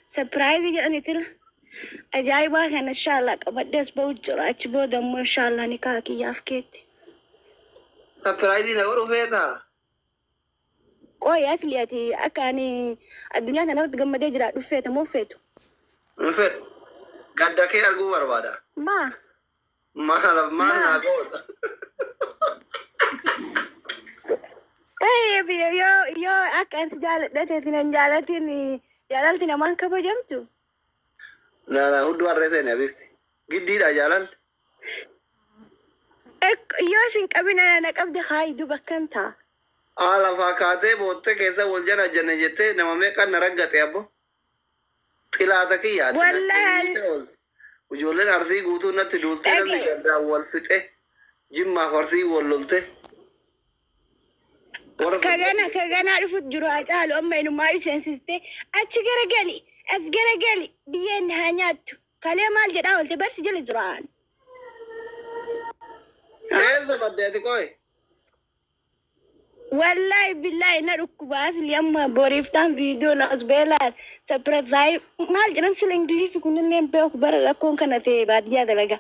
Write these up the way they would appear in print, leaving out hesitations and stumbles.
سبرايز يعني تل أجايبها كان إن شاء الله قبضت بوجر أتبو دم إن شاء الله نكاكي يافكيت سبرايز نقول فيها قوي أتلياتي أكاني الدنيا تنرد قم دجرا رفيت مو فيتو رفيت قد كي أرجو بربادا ما نقول طيب يو أكان سجال دتين جالتيني جالتيني ما كبو جمتو لا هو دوار رتين يا بيفتي جديد أجالن يو سنكبنا نكبد خايدو بكنتا على فاكاتة بوته كذا ولجنا جنجته نمامي كان نرجع تيابو خلاتك يا والله وجولن أرضي قوتو نتدولته نجدا والفته جمع أرضي واللولته كجانا عرفت جروات قالوا أما إنه ما يسنسته أتشجر قالي أسجر قالي بين هانيات كلام مال جدا قلت بس جل جران هذا بدي كوي والله بالله نركب باس اليوم بوريفتان فيديو ناس بيلا سبرزاي مال جدا سلنجليش كنا نم بيوك برا لكون كانت بعد يا دلقا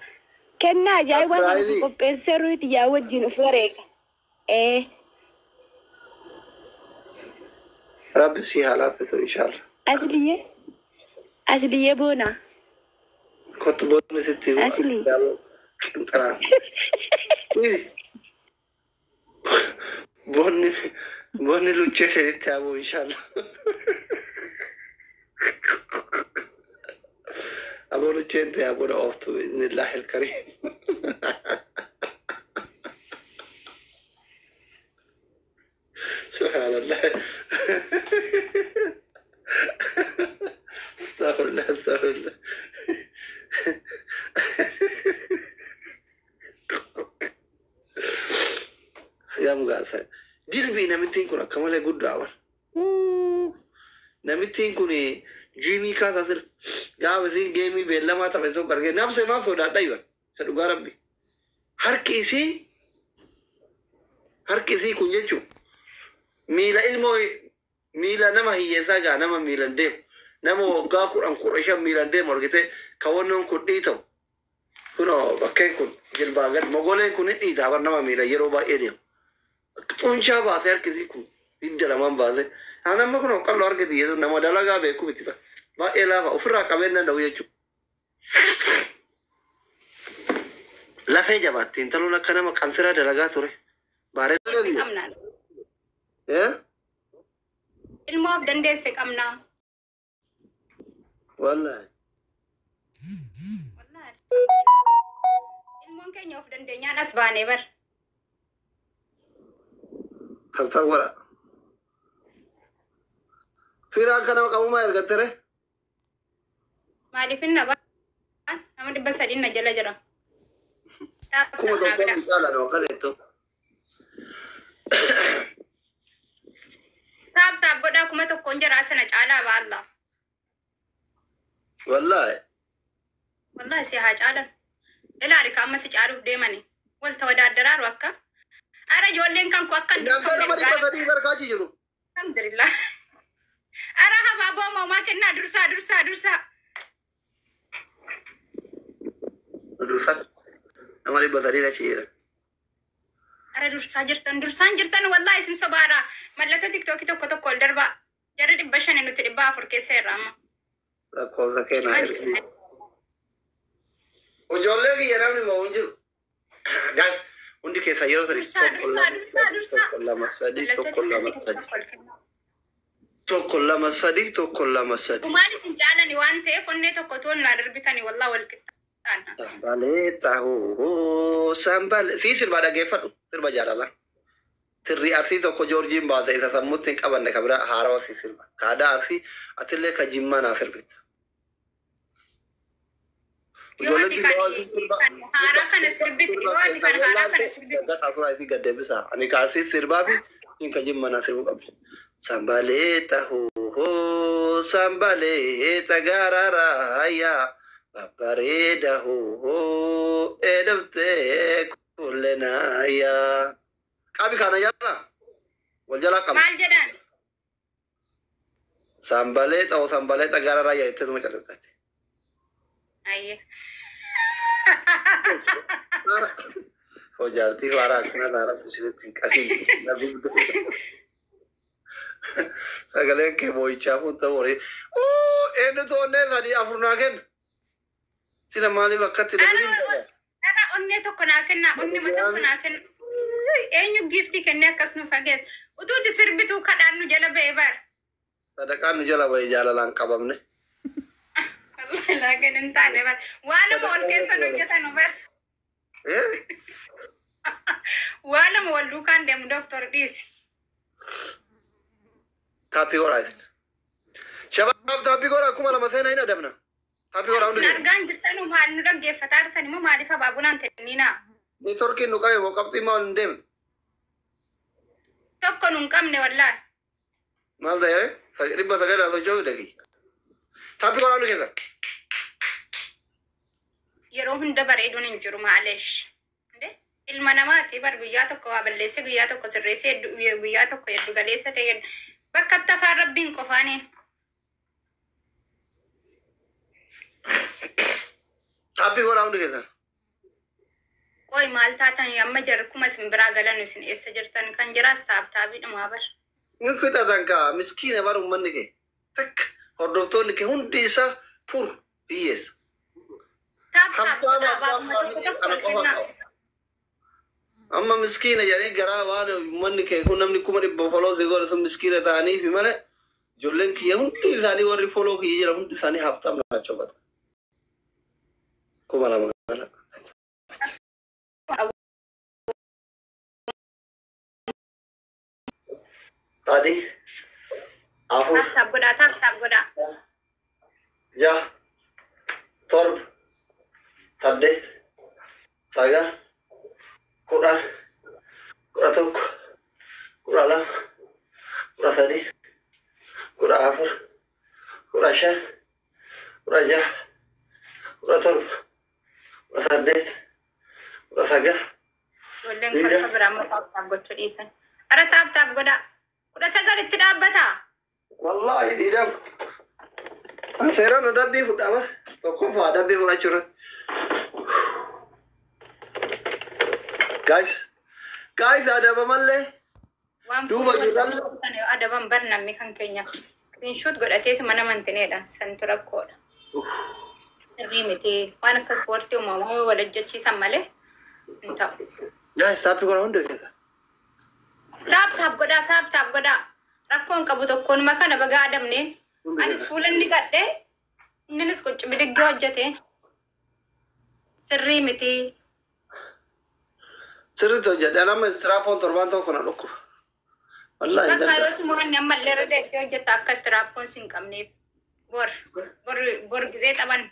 كنا جاي وانا كوبنسرو تجاوز جنو فريق إيه رب سيها لافته إن شاء الله أصلية بونا كنت بقول ستي أصلي ترى بوني لوتشة تابو إن شاء الله أبو لوتشة تابو رأفته بإذن الله الكريم سبحان الله استغفر الله استغفر الله يا مقاسة جلبي نمتين كنا كمال يقول دعوة نمتين كوني جيمي كذا يا وزين جيمي بيلا ما تبصو كرجع نفس ما صودا دايما سدوغا ربي هر كيسي كونجيشو ميلا ميلا نما هي زاجا نما ميلا ديم نما وقا قران قريشا ميلا ديم ورغته كونن كديتو كنو بكاي كون جلباغت مغولين كون ديتا بر نما ميلا يروبا ايديم تونشا باثر كيسي كون يدلمان باث انا ما كنو قال ورغ دي نما دلاغا بكو بتبا با الا افرا كبن ندو يچو لا فيجا باتين تلو لكنا ما كانسرا دلاغا توري بارے يا الموب دندسك أمنا والله الممكن يوف دندنيا ناس باني بر تصور فيرا كنا كم ما يرغتره ما لفينا بقى أنا بدي بس أدينا جلا جلا كم دوكم بيجالا نوكل إتو تاب بدا كم تكونجر أصلا على بالله والله سيها على إلا ركام ما سيجارو ديماني قلت ودا درار وكا أرا جولين كان كوكا نقدر ما نقدر تدي بركاتي جلو الحمد لله أرا هبابا ما كنا درسا हमारी बदली रही है अरे दुर्सान जर्तन والله اسم سبارة ملته تيك توك تو كل دربا جرد بشن انه تربا فركي سيرام لا كوزا كينا وجولة كي يرامني مونجو جاي उनकी कैसा ये रोज़ توكل مسدي وما نسين جالني وانتي فني تقطون لا ربيتني والله والكتان سامبل في سلبا دغيفدو سلبا جالالا تري ارسي تو جورجين باده اذا سموتين قبن كبرا هارو سي سلبا كادا ارسي اتله كجيما ناصر بيت يوتي كان هارا كان سربيت يوتي كان هارا كان سربيت دا تاسو ايدي گدے بسا اني كارسي سربا بي ان كجيما ناصر قبل سامبالي تغارارا يا بابريدا هو ادبتك كلنا يا كابي كان يلا وجلا كم مال جدان Sambaleta gara raya itu cuma cerita. Ayya. Oh jadi warak nara sini tingkat nabi. Sagale ke boicha pun tahu ori. Oh, ini tuh onne tadi afurnaken. Sila mali bakkat tidak boleh. Ana onne tokko naakenna onne ma tokko naaken. Eenyu gifti kenne akkas nu fageet. Utuuti sirbituu kadhaan nu jala ba'e bar. Sadakaan nu jala ba'e jaalalaan qabamne. Wallahi laakin hin taane bar. Waanuma ol keessa nu hojjetan bar. Waanuma wal duukaan deemu doktor dhiisi. Tapi orang, siapa tapi orang? Aku malah matanya ini ada mana? Tapi orang udah. Argan jirtan umat nu dagge fatar tani mo maarifa babunan tenina. Ni Turki nu kaya mau kapti mau ndem. Tokko nun kamne wallahi. Mal dah ya? Riba tagada atau jauh lagi. Tapi orang udah kita. Yeroo hunda bareeduun hin jiru maaleesh. Ilma namaati bar guyyaa tokko waa balleesse guyyaa tokko sirreesse guyyaa tokko yeddu galeessa ta'e bakka tafaa rabbiin qofaanii. Tapi orang udah kita. Qoy maal taatan amma jarri kuma isin biraa galan isin eessa jirtan kan jiraas taabii dhumaa bar. Mun fixatan ka miskiina bar ummanni ke. Tak hordoftoonni ke hundi isa pur iyes. Amma miskiina jedhanii garaa waan ummanni kee kun namni kuma dhibba foloo sigoo sun miskiina ta'anii fi malee ijoolleen kiyya hundi isaanii warri foloo kiyya jira hundi isaanii haftaam laachoo qaba. Kuma lama gala. Tadi afur. Taap godhaa. Ja. Torb. Saddeet. Sagal. Kudhan tokko, kudha lama, kudha sadii, kudha afur, kudha shan, kudha jaha, kudha torba, kudha saddeet, kudha sagal. Ijoolleen kolfa biraa immoo taap gochuu dhiisan. Ara taap godhaa. Kudha sagal itti dhaabbataa. Wallahi dhiidham. Seeraan adabbii fudhama. Tokkoffaa adabbii fudhachuu irratti. Guys, ada malee. Duuba jirran adaban bar namni kan keenya screenshot godhateeti mana mantineedha santu rakkoodha. Sirrii miti waan akka ispoortii uumamaa wal hojjechiisan malee hin ta'u. Guys, tapi korang hundi kita. Taap godhaa. Rakkoon qabu tokkoonuma kana bagaa adamne. Anis fuulanni gadhee inninis qucci bidiggee hojjete. Sirrii miti. Sirriitti hojjedhe nama istiraapoon torbaan tokko na dhukku. Wallahi. Bakka yoo si mo'anni amma illee irra deettee hojjetta akka istiraapoon si hin qabneef. Bor gizee taphan.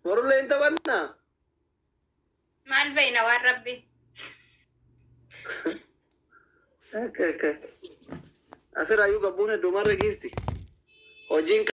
Borullee hin taphannaa. Maal beeyna waan rabbi. Asirraayyuu gabbuun hedduumarra giifti. Hojiin